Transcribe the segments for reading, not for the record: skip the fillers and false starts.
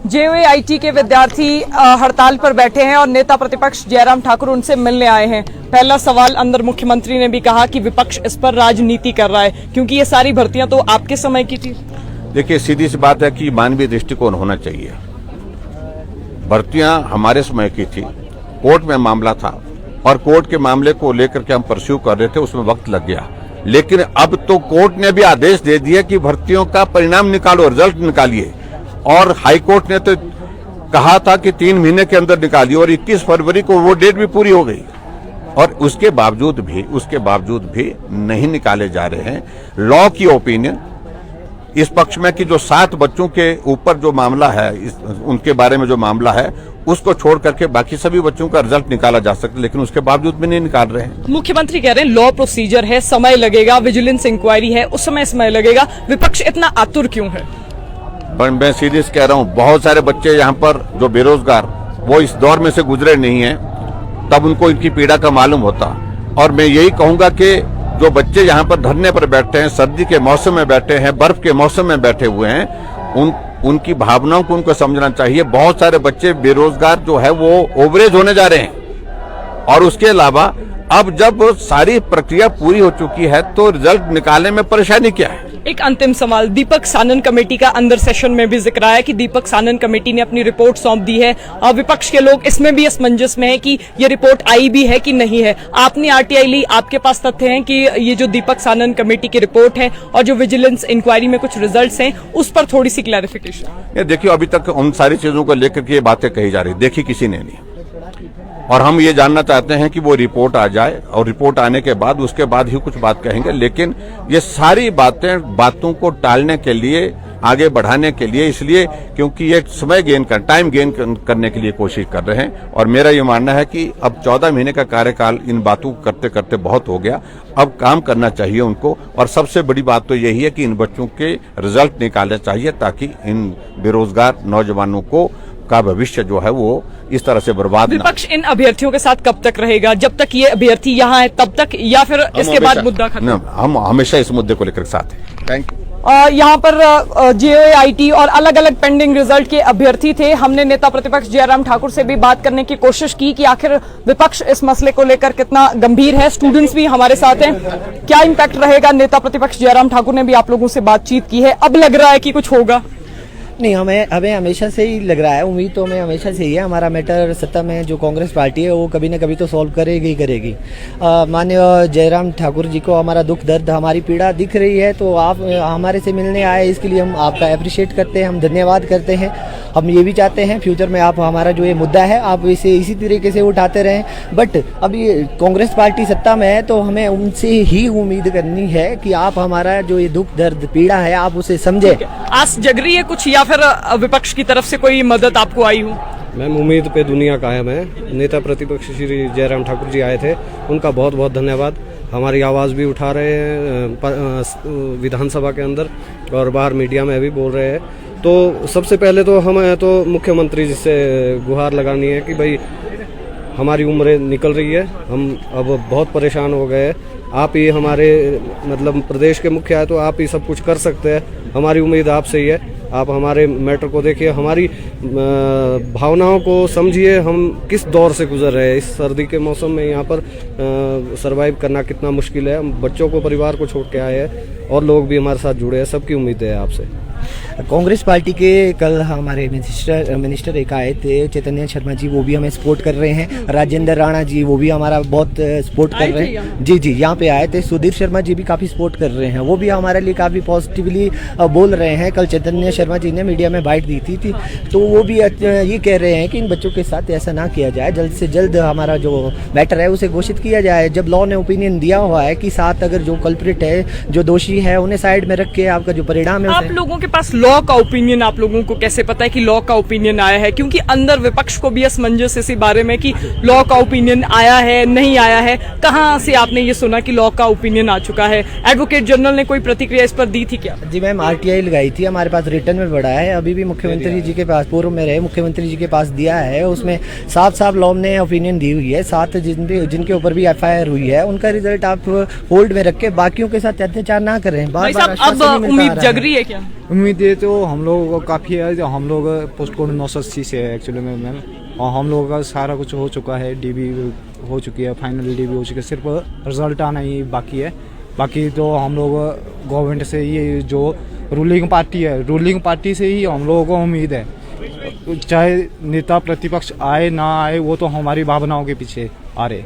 जेयूआईटी के विद्यार्थी हड़ताल पर बैठे हैं और नेता प्रतिपक्ष जयराम ठाकुर उनसे मिलने आए हैं। पहला सवाल अंदर मुख्यमंत्री ने भी कहा कि विपक्ष इस पर राजनीति कर रहा है, क्योंकि ये सारी भर्तियां तो आपके समय की थी। देखिए, सीधी सी बात है कि मानवीय दृष्टिकोण होना चाहिए। भर्तियां हमारे समय की थी, कोर्ट में मामला था और कोर्ट के मामले को लेकर के हम परस्यू कर रहे थे, उसमें वक्त लग गया। लेकिन अब तो कोर्ट ने भी आदेश दे दिया कि भर्तियों का परिणाम निकालो, रिजल्ट निकालिए। और हाई कोर्ट ने तो कहा था कि 3 महीने के अंदर निकालिए और 21 फरवरी को वो डेट भी पूरी हो गई और उसके बावजूद भी नहीं निकाले जा रहे हैं। लॉ की ओपिनियन इस पक्ष में कि जो 7 बच्चों के ऊपर जो मामला है, उनके बारे में जो मामला है, उसको छोड़ करके बाकी सभी बच्चों का रिजल्ट निकाला जा सकता है, लेकिन उसके बावजूद भी नहीं निकाल रहे हैं। मुख्यमंत्री कह रहे हैं लॉ प्रोसीजर है, समय लगेगा, विजिलेंस इंक्वायरी है, उस समय लगेगा। विपक्ष इतना आतुर क्यों है? मैं सीरियस कह रहा हूँ, बहुत सारे बच्चे यहाँ पर जो बेरोजगार, वो इस दौर में से गुजरे नहीं हैं, तब उनको इनकी पीड़ा का मालूम होता। और मैं यही कहूंगा कि जो बच्चे यहाँ पर धरने पर बैठे हैं, सर्दी के मौसम में बैठे हैं, बर्फ के मौसम में बैठे हुए हैं, उनकी भावनाओं को उनको समझना चाहिए। बहुत सारे बच्चे बेरोजगार जो है वो ओवरेज होने जा रहे हैं और उसके अलावा अब जब सारी प्रक्रिया पूरी हो चुकी है तो रिजल्ट निकालने में परेशानी क्या है? एक अंतिम सवाल, दीपक सानन कमेटी का अंदर सेशन में भी जिक्र आया कि दीपक सानन कमेटी ने अपनी रिपोर्ट सौंप दी है और विपक्ष के लोग इसमें भी असमंजस में है कि ये रिपोर्ट आई भी है कि नहीं है। आपने आरटीआई ली, आपके पास तथ्य हैं कि ये जो दीपक सानन कमेटी की रिपोर्ट है और जो विजिलेंस इंक्वायरी में कुछ रिजल्ट्स हैं, उस पर थोड़ी सी क्लैरिफिकेशन। देखिए, अभी तक उन सारी चीजों को लेकर के ये बातें कही जा रही, देखी किसी ने नहीं। और हम ये जानना चाहते हैं कि वो रिपोर्ट आ जाए और रिपोर्ट आने के बाद उसके बाद ही कुछ बात कहेंगे। लेकिन ये सारी बातों को टालने के लिए, आगे बढ़ाने के लिए, इसलिए क्योंकि ये समय टाइम गेन करने के लिए कोशिश कर रहे हैं। और मेरा ये मानना है कि अब 14 महीने का कार्यकाल इन बातों को करते करते बहुत हो गया, अब काम करना चाहिए उनको। और सबसे बड़ी बात तो यही है कि इन बच्चों के रिजल्ट निकालने चाहिए ताकि इन बेरोजगार नौजवानों को का भविष्य जो है वो इस तरह से बर्बाद ना। विपक्ष इन अभ्यर्थियों के साथ कब तक रहेगा? जब तक ये अभ्यर्थी यहाँ है तब तक, या फिर इसके बाद मुद्दा खत्म? हम हमेशा इस मुद्दे को लेकर साथ हैं। Thank you. यहाँ पर जेयूआईटी और अलग अलग पेंडिंग रिजल्ट के अभ्यर्थी थे। हमने नेता प्रतिपक्ष जयराम ठाकुर से भी बात करने की कोशिश की कि आखिर विपक्ष इस मसले को लेकर कितना गंभीर है। स्टूडेंट्स भी हमारे साथ हैं, क्या इम्पैक्ट रहेगा? नेता प्रतिपक्ष जयराम ठाकुर ने भी आप लोगों से बातचीत की है, अब लग रहा है कि कुछ होगा? नहीं, हमें हमेशा से ही लग रहा है, उम्मीद तो हमें हमेशा से ही है। हमारा मैटर सत्ता में जो कांग्रेस पार्टी है वो कभी न कभी तो सॉल्व करेगी ही करेगी। माननीय जयराम ठाकुर जी को हमारा दुख दर्द, हमारी पीड़ा दिख रही है, तो आप हमारे से मिलने आए, इसके लिए हम आपका अप्रिशिएट करते हैं, हम धन्यवाद करते हैं। हम ये भी चाहते हैं फ्यूचर में आप हमारा जो ये मुद्दा है आप इसे इसी तरीके से उठाते रहें। बट अभी कांग्रेस पार्टी सत्ता में है तो हमें उनसे ही उम्मीद करनी है कि आप हमारा जो ये दुख दर्द पीड़ा है आप उसे समझे। आस जग रही है कुछ, या फिर विपक्ष की तरफ से कोई मदद आपको आई हो? मैम, उम्मीद पे दुनिया कायम है। नेता प्रतिपक्ष श्री जयराम ठाकुर जी आए थे, उनका बहुत बहुत धन्यवाद। हमारी आवाज़ भी उठा रहे हैं विधानसभा के अंदर और बाहर मीडिया में भी बोल रहे हैं। तो सबसे पहले तो हमें तो मुख्यमंत्री जी से गुहार लगानी है कि भाई हमारी उम्र निकल रही है, हम अब बहुत परेशान हो गए। आप ही हमारे मतलब प्रदेश के मुखिया है तो आप ही सब कुछ कर सकते हैं। हमारी उम्मीद आपसे ही है, आप हमारे मैटर को देखिए, हमारी भावनाओं को समझिए। हम किस दौर से गुजर रहे हैं, इस सर्दी के मौसम में यहाँ पर सरवाइव करना कितना मुश्किल है। हम बच्चों को, परिवार को छोड़ के आए हैं और लोग भी हमारे साथ जुड़े हैं। सबकी उम्मीद है आपसे। कांग्रेस पार्टी के कल हमारे मिनिस्टर एक आए थे, चैतन्य शर्मा जी, वो भी हमें सपोर्ट कर रहे हैं। राजेंद्र राणा जी वो भी हमारा बहुत सपोर्ट कर रहे हैं। जी, यहाँ पे आए थे। सुधीर शर्मा जी भी काफ़ी सपोर्ट कर रहे हैं, वो भी हमारे लिए काफ़ी पॉजिटिवली बोल रहे हैं। कल चैतन्य शर्मा जी ने मीडिया में बाइट दी थी तो वो भी ये कह रहे हैं कि इन बच्चों के साथ ऐसा ना किया जाए, जल्द से जल्द हमारा जो मैटर है उसे घोषित किया जाए। जब लॉ ने ओपिनियन दिया हुआ है कि 7 अगर जो कल्प्रिट है, जो दोषी है, उन्हें साइड में रख के आपका जो परिणाम है। आप लोगों के पास लॉ का ओपिनियन, आप लोगों को कैसे पता है कि लॉ का ओपिनियन आया है? क्योंकि अंदर विपक्ष को भी असमंजस इसी बारे में कि लॉ का ओपिनियन आया है नहीं आया है। कहां से आपने ये सुना कि लॉ का ओपिनियन आ चुका है? एडवोकेट जनरल ने कोई प्रतिक्रिया इस पर दी थी क्या? जी मैम, आरटीआई लगाई थी, हमारे पास रिटर्न में बढ़ा है। अभी भी मुख्यमंत्री जी के पास, पूर्व में रहे मुख्यमंत्री जी के पास दिया है। उसमें साफ लॉ ने ओपिनियन दी हुई है। 7 जिनके ऊपर भी एफआईआर हुई है उनका रिजल्ट आप होल्ड में रख के बाकियों के साथ अत्याचार ना करें। अब उम्मीद जग रही है क्या? उम्मीदें तो हम लोगों को काफ़ी है। जो हम लोग पोस्ट कोड 980 से है एक्चुअली में मैम, और हम लोगों का सारा कुछ हो चुका है, डीबी हो चुकी है, फाइनल डीबी हो चुकी है, सिर्फ रिजल्ट आना ही बाकी है। बाकी तो हम लोग गवर्नमेंट से ये जो रूलिंग पार्टी है, रूलिंग पार्टी से ही हम लोगों को उम्मीद है। चाहे नेता प्रतिपक्ष आए ना आए, वो तो हमारी भावनाओं के पीछे आ रहे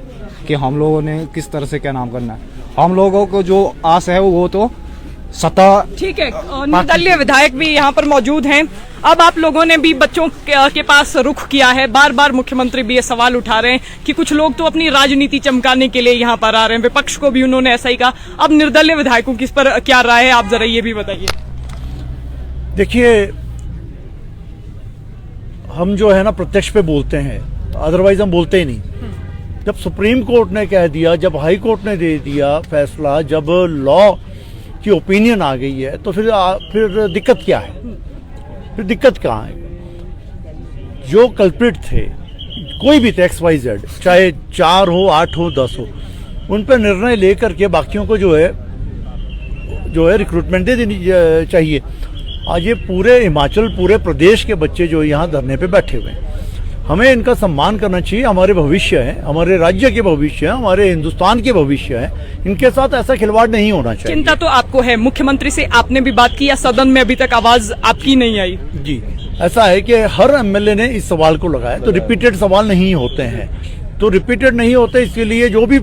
कि हम लोगों ने किस तरह से क्या नाम करना है। हम लोगों को जो आस है वो तो सत्ता। ठीक है, निर्दलीय विधायक भी यहाँ पर मौजूद हैं। अब आप लोगों ने भी बच्चों के पास रुख किया है, बार बार मुख्यमंत्री भी ये सवाल उठा रहे हैं कि कुछ लोग तो अपनी राजनीति चमकाने के लिए यहाँ पर आ रहे हैं। विपक्ष को भी उन्होंने ऐसा ही कहा। अब निर्दलीय विधायकों की इस पर क्या राय है, आप जरा ये भी बताइए। देखिए, हम जो है ना प्रत्यक्ष पे बोलते हैं, अदरवाइज हम बोलते ही नहीं। जब सुप्रीम कोर्ट ने कह दिया, जब हाई कोर्ट ने दे दिया फैसला, जब लॉ की ओपिनियन आ गई है, तो फिर दिक्कत क्या है? फिर दिक्कत कहाँ है? जो कल्प्रिट थे, कोई भी थे XYZ, चाहे 4 हो, 8 हो, 10 हो, उन पर निर्णय लेकर के बाकियों को जो है रिक्रूटमेंट दे देनी चाहिए। आज ये पूरे हिमाचल, पूरे प्रदेश के बच्चे जो यहाँ धरने पे बैठे हुए हैं, हमें इनका सम्मान करना चाहिए। हमारे भविष्य है, हमारे राज्य के भविष्य है, हमारे हिंदुस्तान के भविष्य है। इनके साथ ऐसा खिलवाड़ नहीं होना चाहिए। चिंता तो आपको है, मुख्यमंत्री से आपने भी बात की या सदन में अभी तक आवाज आपकी नहीं आई? जी, ऐसा है कि हर MLA ने इस सवाल को लगाया, तो रिपीटेड सवाल नहीं होते हैं, तो रिपीटेड नहीं होते, इसके लिए जो भी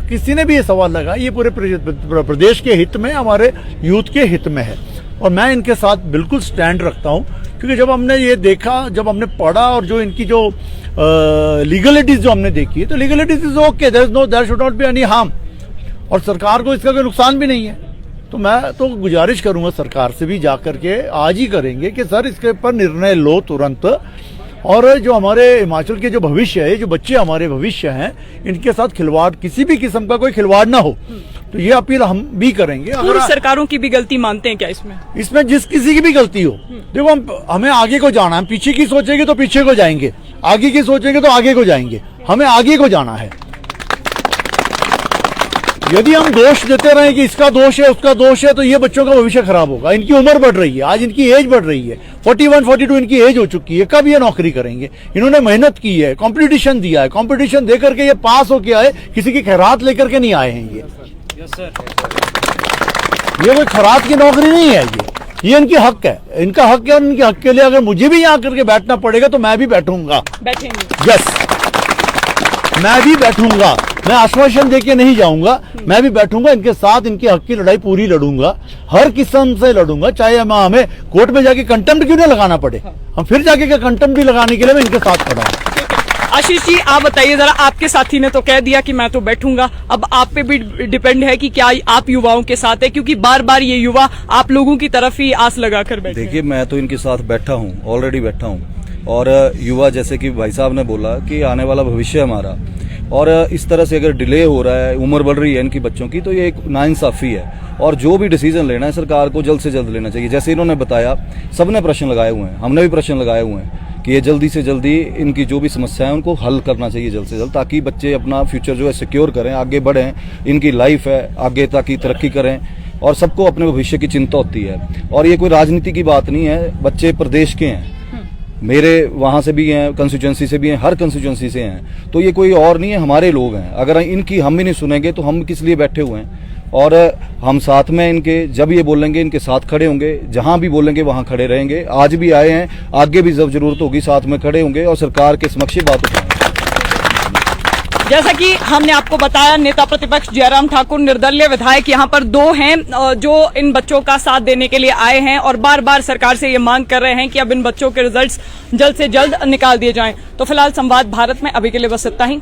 किसी ने भी ये सवाल लगाया, ये पूरे प्रदेश के हित में, हमारे यूथ के हित में है, और मैं इनके साथ बिल्कुल स्टैंड रखता हूँ। क्योंकि जब हमने ये देखा, जब हमने पढ़ा, और जो इनकी जो लीगलिटीज जो हमने देखी, तो legalities is okay, there should not be any harm, और सरकार को इसका कोई नुकसान भी नहीं है। तो मैं तो गुजारिश करूंगा सरकार से भी, जाकर के आज ही करेंगे कि सर इसके ऊपर निर्णय लो तुरंत, और जो हमारे हिमाचल के जो भविष्य है, जो बच्चे हमारे भविष्य हैं, इनके साथ खिलवाड़, किसी भी किस्म का कोई खिलवाड़ ना हो। तो ये अपील हम भी करेंगे। पूर्व सरकारों की भी गलती मानते हैं क्या इसमें? जिस किसी की भी गलती हो, देखो हमें आगे को जाना है। पीछे की सोचेंगे तो पीछे को जाएंगे, आगे की सोचेंगे तो आगे को जाएंगे। हमें आगे को जाना है। यदि हम दोष देते रहे कि इसका दोष है, उसका दोष है, तो ये बच्चों का भविष्य खराब होगा। इनकी उम्र बढ़ रही है, आज इनकी एज बढ़ रही है, 41, 42 इनकी एज हो चुकी है। कब ये नौकरी करेंगे? इन्होंने मेहनत की है, कंपटीशन दिया है, कंपटीशन दे करके ये पास होके आए, किसी की खैरात लेकर के नहीं आए हैं। ये कोई खैरात की नौकरी नहीं है, ये इनकी हक है, इनका हक है। और इनके हक के लिए अगर मुझे भी यहाँ करके बैठना पड़ेगा तो मैं भी बैठूंगा, बैठेंगे। यस, मैं भी बैठूंगा। मैं आश्वासन देके नहीं जाऊंगा, मैं भी बैठूंगा, इनके साथ इनके हक की लड़ाई पूरी लड़ूंगा, हर किस्म से लड़ूंगा। चाहे हमें कोर्ट में जाके कंटेम्प्ट क्यों ना लगाना पड़े, हम फिर जाके कंटेम्प्ट भी लगाने के लिए मैं इनके साथ खड़ा हूं। आशीष जी, आप बताइए जरा, आपके साथी ने तो कह दिया कि मैं तो बैठूंगा, अब आप पे भी डिपेंड है कि क्या आप युवाओं के साथ है, क्योंकि बार बार ये युवा आप लोगों की तरफ ही आस लगाकर बैठे। देखिए, मैं तो इनके साथ बैठा हूँ, ऑलरेडी बैठा हूँ, और युवा, जैसे कि भाई साहब ने बोला कि आने वाला भविष्य हमारा, और इस तरह से अगर डिले हो रहा है, उम्र बढ़ रही है इनकी बच्चों की, तो ये एक नाइंसाफी है। और जो भी डिसीजन लेना है सरकार को जल्द से जल्द लेना चाहिए। जैसे इन्होंने बताया, सबने प्रश्न लगाए हुए हैं, हमने भी प्रश्न लगाए हुए हैं कि ये जल्दी से जल्दी इनकी जो भी समस्या है उनको हल करना चाहिए जल्द से जल्द, ताकि बच्चे अपना फ्यूचर जो है सिक्योर करें, आगे बढ़ें, इनकी लाइफ है आगे, ताकि तरक्की करें। और सबको अपने भविष्य की चिंता होती है, और ये कोई राजनीति की बात नहीं है। बच्चे प्रदेश के हैं, मेरे वहां से भी हैं, कंस्टिट्यूएंसी से भी हैं, हर कंस्टिट्यूएंसी से हैं, तो ये कोई और नहीं है, हमारे लोग हैं। अगर इनकी हम ही नहीं सुनेंगे तो हम किस लिए बैठे हुए हैं? और हम साथ में इनके, जब ये बोलेंगे इनके साथ खड़े होंगे, जहां भी बोलेंगे वहां खड़े रहेंगे। आज भी आए हैं, आगे भी जब जरूरत होगी साथ में खड़े होंगे और सरकार के समक्ष बात उठाएंगे। जैसा कि हमने आपको बताया, नेता प्रतिपक्ष जयराम ठाकुर, निर्दलीय विधायक यहाँ पर 2 हैं जो इन बच्चों का साथ देने के लिए आए हैं, और बार बार सरकार से ये मांग कर रहे हैं कि अब इन बच्चों के रिजल्ट्स जल्द से जल्द निकाल दिए जाएं। तो फिलहाल संवाद भारत में अभी के लिए बस इतना ही।